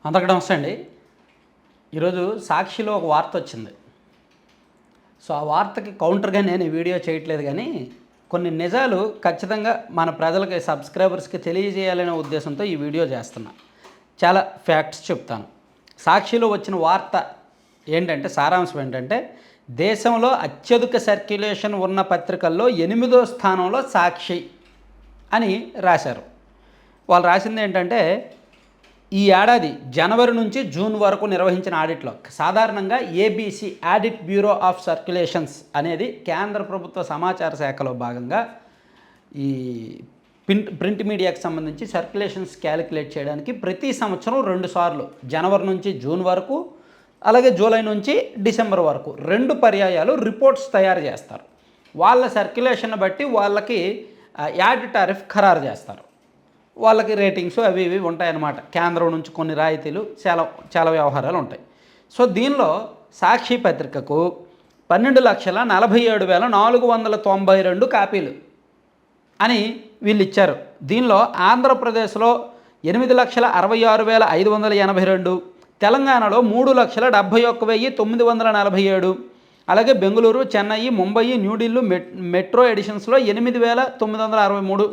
అందరికీ నమస్తే అండి. ఈరోజు సాక్షిలో ఒక వార్త వచ్చింది. సో ఆ వార్తకి కౌంటర్గా నేను ఈ వీడియో చేయట్లేదు, కానీ కొన్ని నిజాలు ఖచ్చితంగా మన ప్రజలకి, సబ్స్క్రైబర్స్కి తెలియజేయాలనే ఉద్దేశంతో ఈ వీడియో చేస్తున్నా. చాలా ఫ్యాక్ట్స్ చెప్తాను. సాక్షిలో వచ్చిన వార్త ఏంటంటే, సారాంశం ఏంటంటే, దేశంలో అత్యధిక సర్క్యులేషన్ ఉన్న పత్రికల్లో 8వ స్థానంలో సాక్షి అని రాశారు. వాళ్ళు రాసింది ఏంటంటే, ఈ ఏడాది జనవరి నుంచి జూన్ వరకు నిర్వహించిన ఆడిట్లో సాధారణంగా ABC audit bureau of circulations అనేది కేంద్ర ప్రభుత్వ సమాచార శాఖలో భాగంగా ఈ ప్రింట్ మీడియాకి సంబంధించి సర్క్యులేషన్స్ క్యాలిక్యులేట్ చేయడానికి ప్రతి సంవత్సరం 2 సార్లు జనవరి నుంచి జూన్ వరకు, అలాగే జూలై నుంచి డిసెంబర్ వరకు 2 పర్యాయాలు రిపోర్ట్స్ తయారు చేస్తారు. వాళ్ళ సర్క్యులేషన్ బట్టి వాళ్ళకి యాడ్ టారిఫ్ ఖరారు చేస్తారు. వాళ్ళకి రేటింగ్స్ అవి ఇవి ఉంటాయన్నమాట. కేంద్రం నుంచి కొన్ని రాయితీలు, చాలా వ్యవహారాలు ఉంటాయి. సో దీనిలో సాక్షి పత్రికకు 12,47,492 కాపీలు అని వీళ్ళు ఇచ్చారు. దీనిలో ఆంధ్రప్రదేశ్లో 8,66,582, తెలంగాణలో 3,71,947, అలాగే బెంగళూరు, చెన్నై, ముంబై, న్యూఢిల్లీ మెట్రో ఎడిషన్స్లో 8,963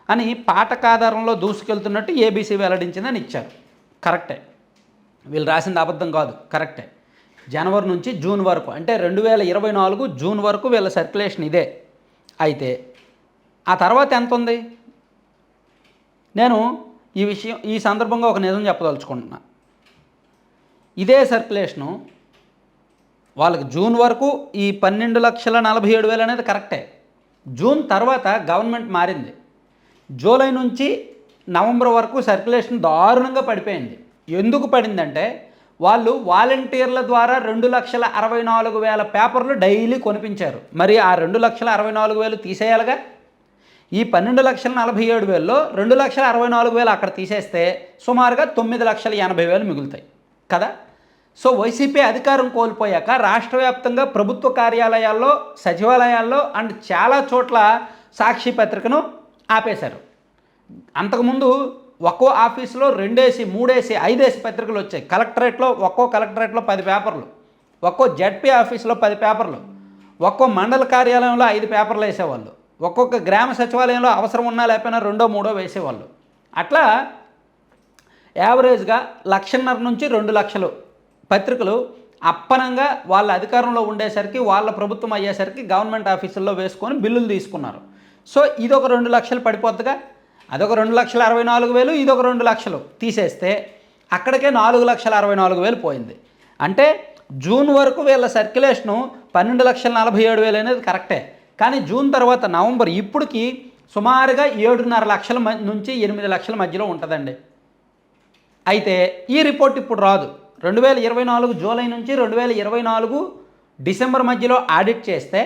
అని పాఠకాధారంలో దూసుకెళ్తున్నట్టు ఏబీసీ వెల్లడించిందని ఇచ్చారు. కరెక్టే, వీళ్ళు రాసింది అబద్ధం కాదు, కరెక్టే. జనవరి నుంచి జూన్ వరకు, అంటే 2024 జూన్ వరకు వీళ్ళ సర్క్యులేషన్ ఇదే. అయితే ఆ తర్వాత ఎంత ఉంది? నేను ఈ సందర్భంగా ఒక నిజం చెప్పదలుచుకుంటున్నా. ఇదే సర్క్యులేషను వాళ్ళకి జూన్ వరకు ఈ 12,47,000 అనేది కరెక్టే. జూన్ తర్వాత గవర్నమెంట్ మారింది. జూలై నుంచి నవంబర్ వరకు సర్క్యులేషన్ దారుణంగా పడిపోయింది. ఎందుకు పడిందంటే, వాళ్ళు వాలంటీర్ల ద్వారా 2,64,000 పేపర్లు డైలీ కొనిపించారు. మరి ఆ 2,64,000 తీసేయాలిగా. ఈ 12,47,000లో 2,64,000 అక్కడ తీసేస్తే సుమారుగా 9,80,000 మిగులుతాయి కదా. సో వైసీపీ అధికారం కోల్పోయాక రాష్ట్ర వ్యాప్తంగా ప్రభుత్వ కార్యాలయాల్లో, సచివాలయాల్లో అండ్ చాలా చోట్ల సాక్షి పత్రికను ఆపేశారు. అంతకుముందు ఒక్కో ఆఫీసులో 2 3 5 పత్రికలు వచ్చాయి. ఒక్కో కలెక్టరేట్లో 10 పేపర్లు, ఒక్కో జడ్పీ ఆఫీసులో 10 పేపర్లు, ఒక్కో మండల కార్యాలయంలో 5 పేపర్లు వేసేవాళ్ళు, ఒక్కొక్క గ్రామ సచివాలయంలో అవసరం ఉన్నా లేకపోయినా 2 3 వేసేవాళ్ళు. అట్లా యావరేజ్గా 1,50,000 నుంచి 2 లక్షలు పత్రికలు అప్పనంగా వాళ్ళ అధికారంలో ఉండేసరికి, వాళ్ళ ప్రభుత్వం అయ్యేసరికి గవర్నమెంట్ ఆఫీసుల్లో వేసుకొని బిల్లులు తీసుకున్నారు. సో ఇదొక 2 లక్షలు పడిపోద్దిగా. అదొక 2,64,000, ఇదొక 2 లక్షలు తీసేస్తే అక్కడికే 4,64,000 పోయింది. అంటే జూన్ వరకు వీళ్ళ సర్క్యులేషను 12,47,000 అనేది కరెక్టే. కానీ జూన్ తర్వాత నవంబర్ ఇప్పటికి సుమారుగా 7.5 లక్షల నుంచి 8 లక్షల మధ్యలో ఉంటుందండి. అయితే ఈ రిపోర్ట్ ఇప్పుడు రాదు. 2024 జూలై నుంచి 2024 డిసెంబర్ మధ్యలో ఆడిట్ చేస్తే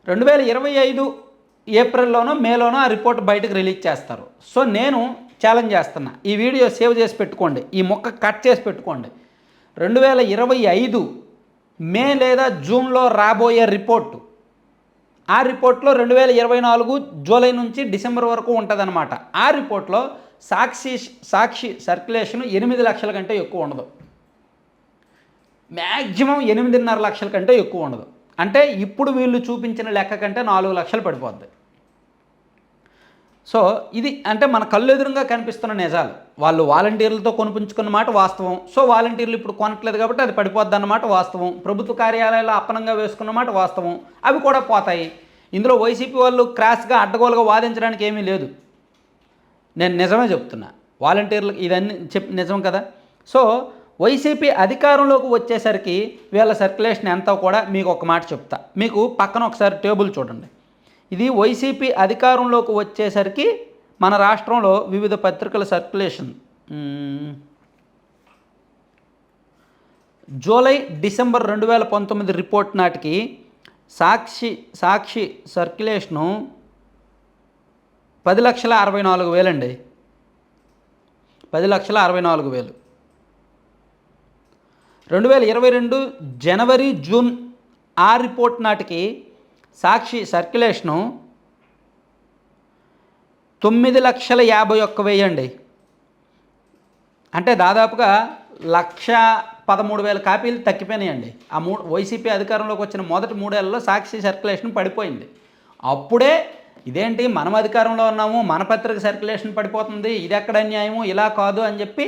2025 ఏప్రిల్లోనో మేలోనో ఆ రిపోర్ట్ బయటకు రిలీజ్ చేస్తారు. సో నేను ఛాలెంజ్ చేస్తున్నా, ఈ వీడియో సేవ్ చేసి పెట్టుకోండి, ఈ మొక్క కట్ చేసి పెట్టుకోండి. 2025 మే లేదా జూన్లో రాబోయే రిపోర్టు, ఆ రిపోర్ట్లో 2024 జూలై నుంచి డిసెంబర్ వరకు ఉంటుందన్నమాట. ఆ రిపోర్ట్లో సాక్షి సర్క్యులేషన్ 8 లక్షల కంటే ఎక్కువ ఉండదు. మ్యాక్సిమం 8.5 లక్షల కంటే ఎక్కువ ఉండదు. అంటే ఇప్పుడు వీళ్ళు చూపించిన లెక్క కంటే 4 లక్షలు పడిపోద్ది. సో ఇది అంటే మన కళ్ళు ఎదురుగా కనిపిస్తున్న నిజాలు. వాళ్ళు వాలంటీర్లతో కొనిపించుకున్న మాట వాస్తవం. సో వాలంటీర్లు ఇప్పుడు కొనట్లేదు కాబట్టి అది పడిపోద్ది అన్నమాట వాస్తవం. ప్రభుత్వ కార్యాలయాల్లో అప్పనంగా వేసుకున్న మాట వాస్తవం. అవి కూడా పోతాయి. ఇందులో వైసీపీ వాళ్ళు క్రాస్గా అడ్డగోలుగా వాదించడానికి ఏమీ లేదు. నేను నిజమే చెప్తున్నా. వాలంటీర్లకు ఇదన్నీ నిజం కదా. సో వైసీపీ అధికారంలోకి వచ్చేసరికి వీళ్ళ సర్క్యులేషన్ ఎంతో కూడా మీకు ఒక మాట చెప్తా. మీకు పక్కన ఒకసారి టేబుల్ చూడండి. ఇది వైసీపీ అధికారంలోకి వచ్చేసరికి మన రాష్ట్రంలో వివిధ పత్రికల సర్క్యులేషన్ జూలై డిసెంబర్ 2019 రిపోర్ట్ నాటికి సాక్షి సర్క్యులేషను 10,64,000 అండి. 10,64,000. 2022 జనవరి జూన్ ఆ రిపోర్ట్ నాటికి సాక్షి సర్క్యులేషను 9,51,000 అండి. అంటే దాదాపుగా 1,13,000 కాపీలు తగ్గిపోయినాయండి. ఆ వైసీపీ అధికారంలోకి వచ్చిన మొదటి 3 ఏళ్లలో సాక్షి సర్క్యులేషన్ పడిపోయింది. అప్పుడే ఇదేంటి మనం అధికారంలో ఉన్నాము, మన పత్రిక సర్క్యులేషన్ పడిపోతుంది, ఇది ఎక్కడ అన్యాయము, ఇలా కాదు అని చెప్పి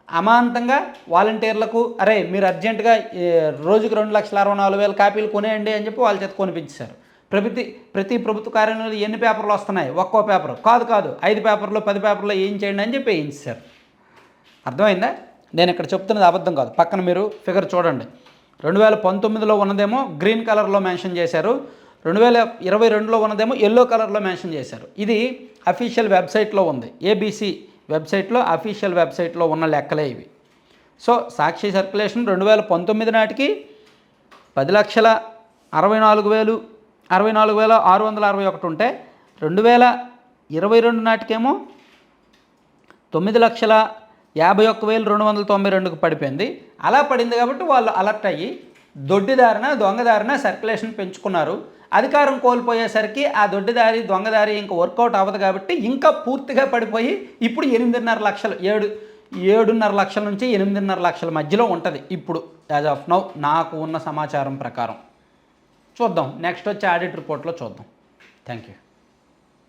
అమాంతంగా వాలంటీర్లకు అరే మీరు అర్జెంటుగా రోజుకి 2,64,000 కాపీలు కొనేయండి అని చెప్పి వాళ్ళ చేత కొనిపించారు. ప్రతి ప్రభుత్వ కార్యాలయంలో ఎన్ని పేపర్లు వస్తున్నాయి, ఒక్కో పేపర్ కాదు 5 పేపర్లు 10 పేపర్లు వేయించేయండి అని చెప్పి వేయించారు. అర్థమైందా? నేను ఇక్కడ చెప్తున్నది అబద్ధం కాదు. పక్కన మీరు ఫిగర్ చూడండి. 2019లో ఉన్నదేమో గ్రీన్ కలర్లో మెన్షన్ చేశారు, 2022లో ఉన్నదేమో ఎల్లో కలర్లో మెన్షన్ చేశారు. ఇది అఫీషియల్ వెబ్సైట్లో ఉంది, ఏబీసీ వెబ్సైట్లో అఫీషియల్ వెబ్సైట్లో ఉన్న లెక్కలే ఇవి. సో సాక్షి సర్క్యులేషన్ 2019 నాటికి 10,64,661 ఉంటే 2022 నాటికేమో 9,51,292కు పడిపోయింది. అలా పడింది కాబట్టి వాళ్ళు అలర్ట్ అయ్యి దొంగదారిన సర్క్యులేషన్ పెంచుకున్నారు. అధికారం కోల్పోయేసరికి ఆ దొడ్డిదారి దొంగదారి ఇంకా వర్కౌట్ అవ్వదు కాబట్టి ఇంకా పూర్తిగా పడిపోయి ఇప్పుడు 8.5 లక్షలు 7.5 లక్షల నుంచి 8.5 లక్షల మధ్యలో ఉంటుంది ఇప్పుడు యాజ్ ఆఫ్ నౌ నాకు ఉన్న సమాచారం ప్రకారం. చూద్దాం, నెక్స్ట్ వచ్చే ఆడిట్ రిపోర్ట్లో చూద్దాం. Thank you.